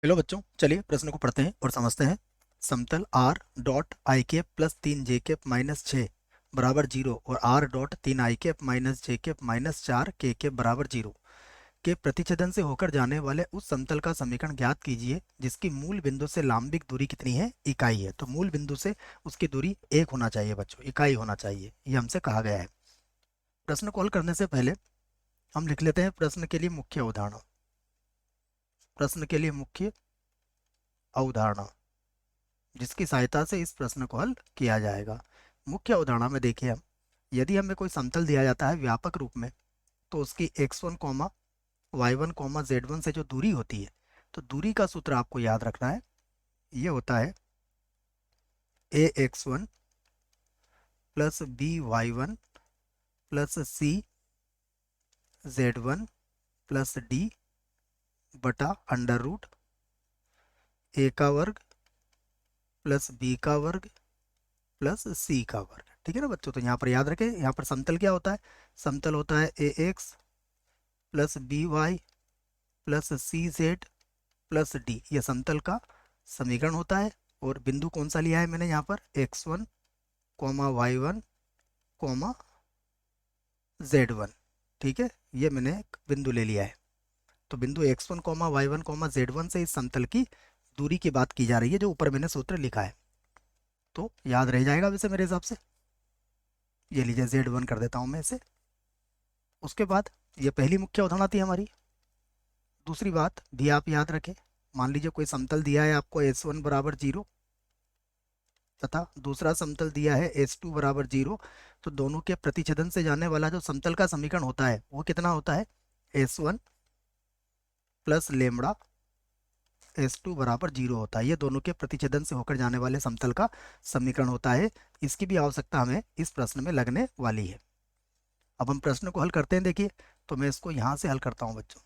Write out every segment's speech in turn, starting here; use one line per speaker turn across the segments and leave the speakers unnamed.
Hello बच्चों, चलिए प्रश्न को पढ़ते हैं और समझते हैं। समतल R dot I cap plus 3 J cap minus 6 बराबर जीरो और R dot 3 i cap minus J cap minus 4 के कैप बराबर जीरो के प्रतिच्छेदन से होकर जाने वाले उस समतल का समीकरण ज्ञात कीजिए जिसकी मूल बिंदु से लांबिक दूरी कितनी है, इकाई है। तो मूल बिंदु से उसकी दूरी 1 होना चाहिए बच्चों, इकाई होना चाहिए, ये हमसे कहा गया है। प्रश्न को हल करने से पहले हम लिख लेते हैं प्रश्न के लिए मुख्य उदाहरण। प्रश्न के लिए मुख्य अवधारणा जिसकी सहायता से इस प्रश्न को हल किया जाएगा। मुख्य उदाहरण में देखिए हम, यदि हमें कोई समतल दिया जाता है व्यापक रूप में, तो उसकी x1 comma y1 comma z1 से जो दूरी होती है, तो दूरी का सूत्र आपको याद रखना है। ये होता है ax1 plus by1 plus cz1 plus d बटा अंडर रूट a का वर्ग प्लस b का वर्ग प्लस c का वर्ग। ठीक है ना बच्चों, तो यहाँ पर याद रखें, यहाँ पर समतल क्या होता है? समतल होता है ax plus by plus cz plus D, ये समतल का समीकरण होता है। और बिंदु कौन सा लिया है मैंने यहाँ पर? x1 comma y1 comma z1। ठीक है, ये मैंने एक बिंदु ले लिया है। तो बिंदु x1 comma y1 comma z1 से इस समतल की दूरी की बात की जा रही है, जो ऊपर मैंने सूत्र लिखा है। तो याद रह जाएगा वैसे मेरे हिसाब से। ये लीजिए z1 कर देता हूँ मैं इसे। उसके बाद ये पहली मुख्य अवधारणा थी हमारी। दूसरी बात भी आप याद रखें, मान लीजिए कोई समतल दिया है आपको s1 बराबर जीरो तथा दूसरा समतल दिया है s2 बराबर जीरो, तो दोनों के प्रतिच्छेदन से जाने वाला जो समतल का समीकरण होता है वो कितना होता है? s1 प्लस लेमड़ा s2 बराबर जीरो होता है। ये दोनों के प्रतिच्छेदन से होकर जाने वाले समतल का समीकरण होता है। इसकी भी आवश्यकता हमें इस प्रश्न में लगने वाली है। अब हम प्रश्न को हल करते हैं। देखिए, तो मैं इसको यहां से हल करता हूं बच्चों।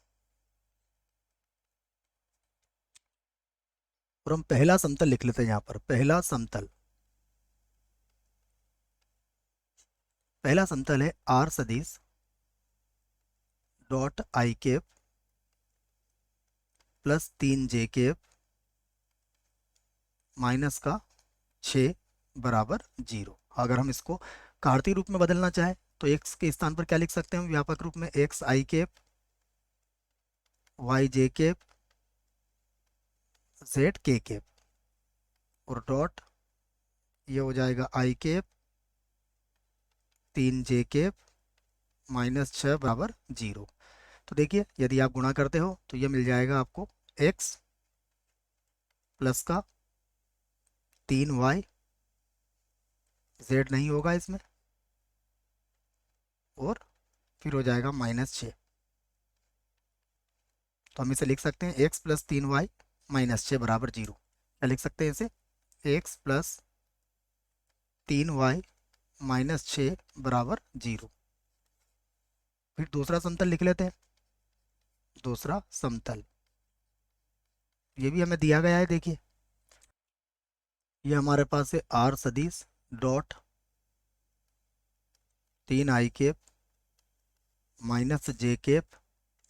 और हम पहला समतल लिख लेते हैं यहाँ पर। पहला समतल, पहला समतल है आर सदिश dot I cap plus 3 J cap minus का 6 बराबर जीरो। अगर हम इसको कार्तीय रूप में बदलना चाहें तो एक्स के स्थान पर क्या लिख सकते हैं हम? व्यापक रूप में x i cap y j cap z k cap और डॉट ये हो जाएगा i cap 3 J cap minus 6 बराबर जीरो। तो देखिए, यदि आप गुणा करते हो तो ये मिल जाएगा आपको x प्लस का 3y, z नहीं होगा इसमें, और फिर हो जाएगा -6। तो हम इसे लिख सकते हैं x प्लस 3y माइनस 6 बराबर जीरो। क्या लिख सकते हैं इसे? x प्लस 3y माइनस 6 बराबर जीरो। फिर दूसरा समतल लिख लेते हैं। दूसरा समतल ये भी हमें दिया गया है। देखिए, ये हमारे पास है आर सदिश dot 3 i cap minus j cap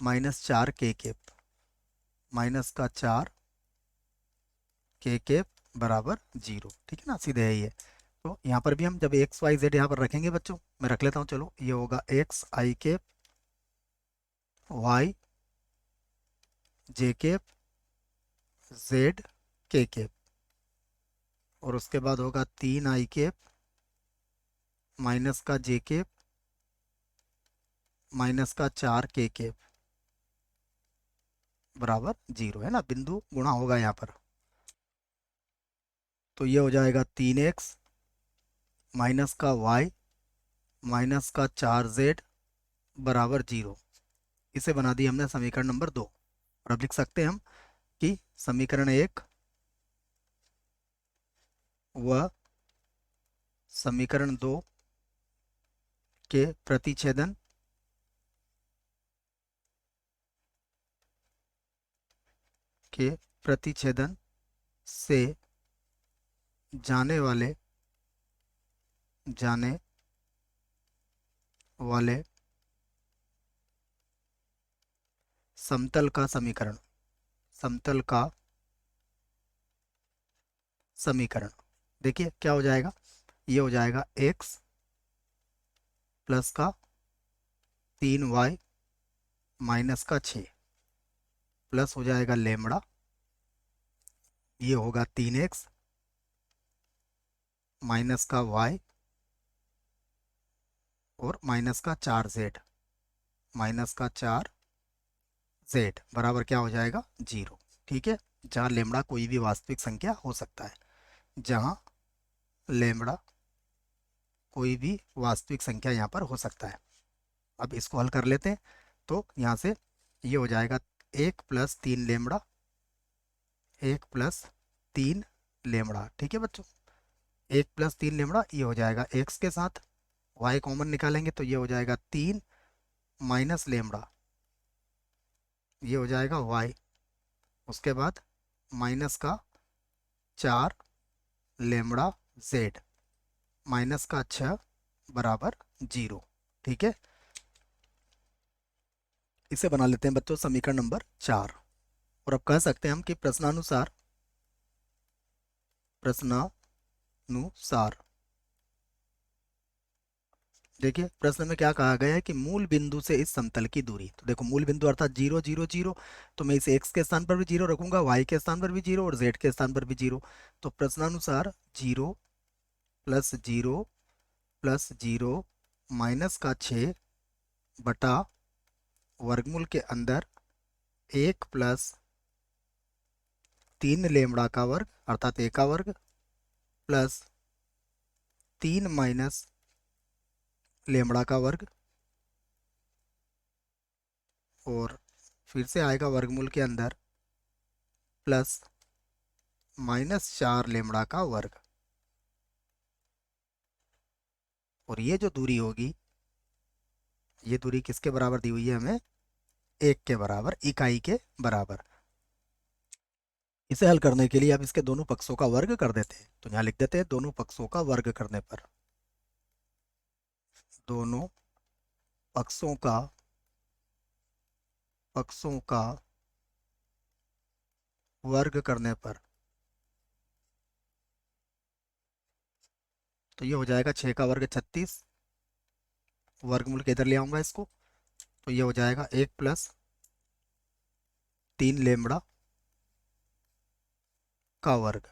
minus 4 k cap minus का 4 k कैप बराबर जीरो। ठीक है ना, सीधे है ये। तो यहाँ पर भी हम जब एक्स वाई जेड यहाँ पर रखेंगे बच्चों, मैं रख लेता हूँ, चलो ये होगा x i cap y j cap z k cap और उसके बाद होगा 3 i कैप माइनस का j कैप माइनस का 4 k कैप बराबर जीरो। है ना, बिंदु गुणा होगा यहाँ पर। तो ये हो जाएगा 3x माइनस का y माइनस का 4z बराबर जीरो। इसे बना दिया हमने समीकरण नंबर 2। और अब लिख सकते हैं हम कि समीकरण 1 व समीकरण 2 के प्रतिच्छेदन के प्रतिच्छेदन से जाने वाले समतल का समीकरण, समतल का समीकरण। देखिए क्या हो जाएगा, ये हो जाएगा x प्लस का 3y माइनस का 6 प्लस हो जाएगा लेमड़ा, ये होगा 3x माइनस का y और माइनस का 4z, माइनस का 4z बराबर क्या हो जाएगा 0। ठीक है, जहाँ लेमड़ा कोई भी वास्तविक संख्या हो सकता है, जहाँ लेमड़ा कोई भी वास्तविक संख्या यहाँ पर हो सकता है। अब इसको हल कर लेते हैं। तो यहाँ से ये हो जाएगा 1 + 3 लेमड़ा, 1 + 3 लेमड़ा। ठीक है बच्चों, 1 + 3 लेमड़ा ये हो जाएगा x के साथ, y कॉमन निकालेंगे तो ये हो जाएगा 3 माइनस लेमड़ा, ये हो जाएगा y, उसके बाद माइनस का 4 लेमड़ा z माइनस का 6 बराबर 0। ठीक है, इसे बना लेते हैं बच्चों समीकरण नंबर 4। और अब कह सकते हैं हम कि प्रश्नानुसार, प्रश्नानुसार देखिए प्रश्न में क्या कहा गया है कि मूल बिंदु से इस समतल की दूरी। तो देखो मूल बिंदु अर्थात 0 0 0, तो मैं इसे x के स्थान पर भी 0 रखूंगा, y के स्थान पर भी 0 और z के स्थान पर भी 0। तो प्रश्नानुसार 0 + 0 + 0 माइनस का 6 बटा वर्गमूल के अंदर 1 + 3 लेमड़ा का वर्ग अर्थात a का वर्ग प्लस 3 माइनस लेमड़ा का वर्ग, और फिर से आएगा वर्गमूल के अंदर प्लस -4 लेमड़ा का वर्ग। और ये जो दूरी होगी, ये दूरी किसके बराबर दी हुई है हमें, 1 के बराबर, इकाई के बराबर। इसे हल करने के लिए अब इसके दोनों पक्षों का वर्ग कर देते हैं। तो यहाँ लिख देते हैं दोनों पक्षों का वर्ग करने पर, दोनों पक्षों का वर्ग करने पर, तो ये हो जाएगा 6 का वर्ग 36, वर्गमूल के इधर ले आऊंगा इसको, तो ये हो जाएगा 1 + 3 लेमड़ा का वर्ग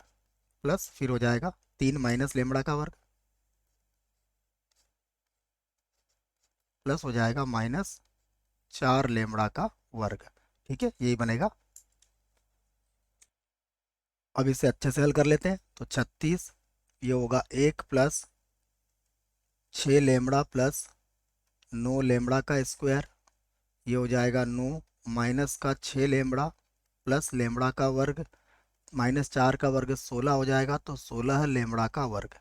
प्लस फिर हो जाएगा 3 माइनस लेमड़ा का वर्ग प्लस हो जाएगा -4 लेमड़ा का वर्ग। ठीक है, यही बनेगा। अब इसे अच्छे से हल कर लेते हैं। तो 36 ये होगा 1 + 6 लेमड़ा प्लस 9 लेमड़ा का स्क्वायर, ये हो जाएगा 9 माइनस का 6 लेमड़ा प्लस लेमड़ा का वर्ग, -4 का वर्ग 16 हो जाएगा, तो 16 लेमड़ा का वर्ग।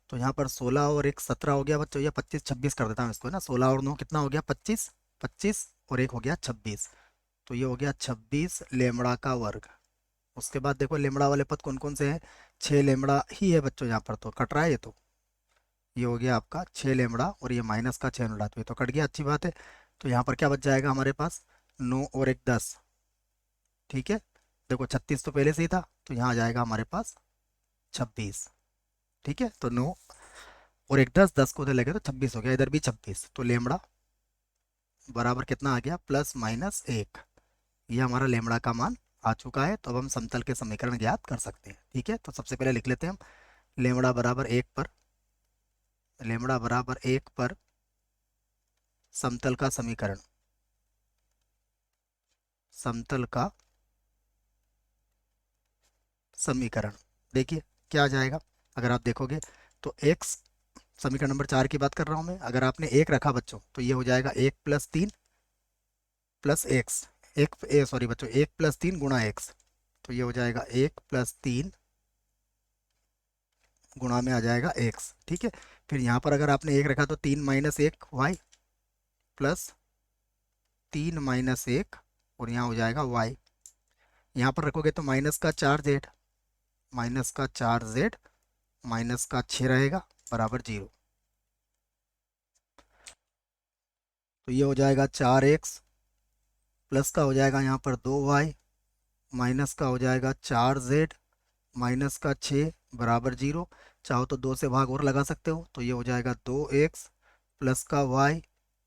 तो यहाँ पर 16 और 1 17 हो गया बच्चों, या 25 26 कर देता हूँ इसको, है ना। 16 और 9 कितना हो गया 25, 25 और 1 हो गया 26, तो ये हो गया 26 लेमड़ा का वर्ग। उसके बाद देखो लेमड़ा वाले पद कौन कौन से हैं, 6 लेमड़ा ही है बच्चों, यहाँ पर तो कट रहा है ये, तो ये हो गया आपका 6 लेमड़ा और ये माइनस का 6 लेमड़ा, तो ये तो कट गया, अच्छी बात है। तो यहाँ पर क्या बच जाएगा हमारे पास, 9 और 1 10। ठीक है, देखो 36 तो पहले से ही था, तो यहाँ आ जाएगा हमारे पास 26। ठीक है, तो 9 और 1 10, 10 को उधर लगे तो 26 हो गया, इधर भी 26, तो लेमड़ा बराबर कितना आ गया, +- 1। ये हमारा लेमड़ा का मान आ चुका है। तो अब हम समतल के समीकरण ज्ञात कर सकते हैं। ठीक है, तो सबसे पहले लिख लेते हैं हम लेमड़ा बराबर 1 पर, लेमड़ा बराबर 1 पर समतल का समीकरण, समतल का समीकरण देखिए क्या आ जाएगा। अगर आप देखोगे तो x, समीकरण नंबर 4 की बात कर रहा हूँ मैं, अगर आपने 1 रखा बच्चों तो ये हो जाएगा 1 + 3 प्लस एक्स, एक सॉरी बच्चों 1 + 3 गुणा एक्स, तो ये हो जाएगा 1 + 3 गुणा में आ जाएगा एक्स। ठीक है, फिर यहाँ पर अगर आपने 1 रखा तो 3 - 1 वाई प्लस 3 - 1 और यहाँ हो जाएगा वाई। यहाँ पर रखोगे तो -4 जेड, -4 जेड -6 रहेगा बराबर 0। तो ये हो जाएगा 4x प्लस का हो जाएगा यहाँ पर 2y माइनस का हो जाएगा 4z माइनस का 6 बराबर 0। चाहो तो 2 से भाग और लगा सकते हो, तो ये हो जाएगा 2x प्लस का y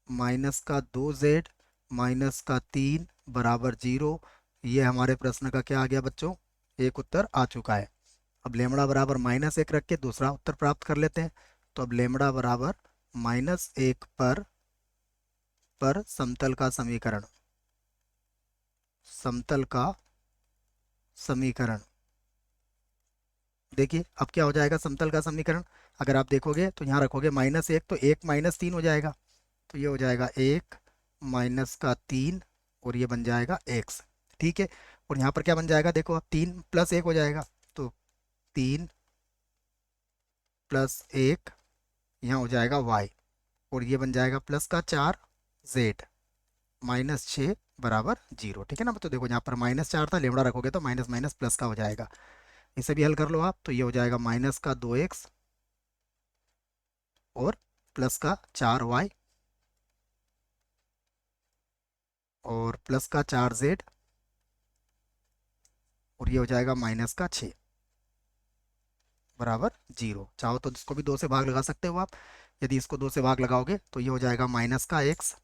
माइनस का 2z माइनस का 3 बराबर 0। ये हमारे प्रश्न का क्या आ गया बच्चों, एक उत्तर आ चुका है। अब लेमड़ा बराबर -1 रख के दूसरा उत्तर प्राप्त कर लेते हैं। तो अब लेमड़ा बराबर -1 पर समतल का समीकरण, समतल का समीकरण। देखिए अब क्या हो जाएगा समतल का समीकरण, अगर आप देखोगे तो यहाँ रखोगे -1 तो 1 - 3 हो जाएगा, तो ये हो जाएगा 1 माइनस का 3 और ये बन जाएगा x। ठीक है, और यहाँ पर क्या बन जाएगा, देखो अब 3 + 1 हो जाएगा, तो 3 + 1 यहाँ हो जाएगा y, और ये बन जाएगा प्लस का 4z -6 बराबर 0। ठीक है ना, तो देखो यहाँ पर -4 था, लेमड़ा रखोगे तो माइनस माइनस प्लस का हो जाएगा। इसे भी हल कर लो आप, तो ये हो जाएगा माइनस का 2x और प्लस का 4y और प्लस का 4z और ये हो जाएगा -6 बराबर 0। चाहो तो इसको भी 2 से भाग लगा सकते हो आप, यदि इसको 2 से भाग लगाओगे तो ये हो जाएगा माइनस का x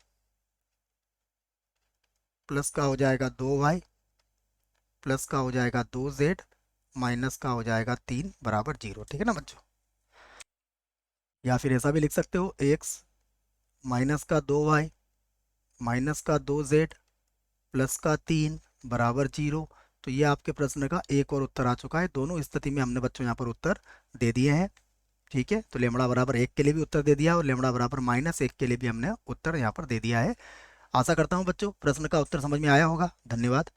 प्लस का हो जाएगा 2y प्लस का हो जाएगा 2z माइनस का हो जाएगा 3 बराबर 0। ठीक है ना बच्चों, या फिर ऐसा भी लिख सकते हो x माइनस का 2y माइनस का 2z प्लस का 3 बराबर 0। तो ये आपके प्रश्न का एक और उत्तर आ चुका है। दोनों स्थिति में हमने बच्चों यहाँ पर उत्तर दे दिए हैं। ठीक है, तो लेमड़ा बराबर 1 के लिए भी उत्तर दे दिया और लेमड़ा बराबर -1 के लिए भी हमने उत्तर यहाँ पर दे दिया है। आशा करता हूँ बच्चों प्रश्न का उत्तर समझ में आया होगा। धन्यवाद।